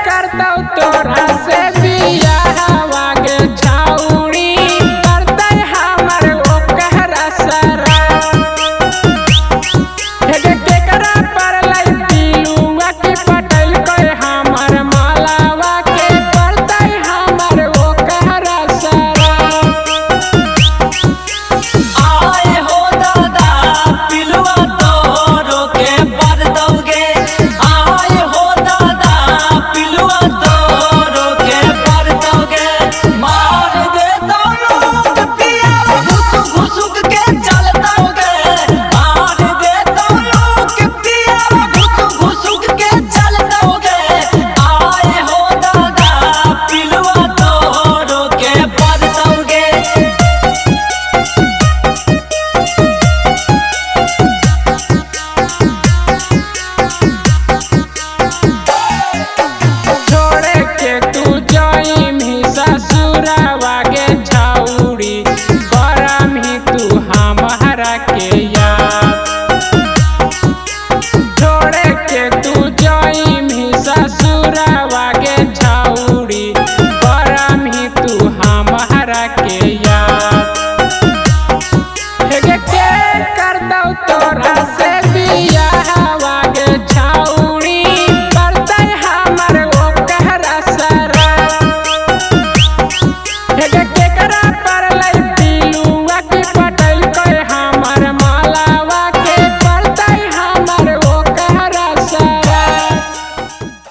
करता तोरा से बियाहवा के छाउड़ी करता हमर ओकरा सरा केकरा पर लाई दिलुआ के पटल के हमर मालावा के करता हमर ओकरा सरा। आए हो दादा पिलुआ तोरो के पर दोगे, आए हो दादा पिलुआ तोरो के पर दोगे। मार दे दो लोग पिया घुसुक घुसुक के चल दोगे, मार दे दो लोग पिया घुसुक घुसुक के चल दोगे। आए हो दादा पिलुआ तोरो के पर दोगे। छोड़े के तू जाई मी ससुरावा के छाउड़ी करम ही तू हमारा के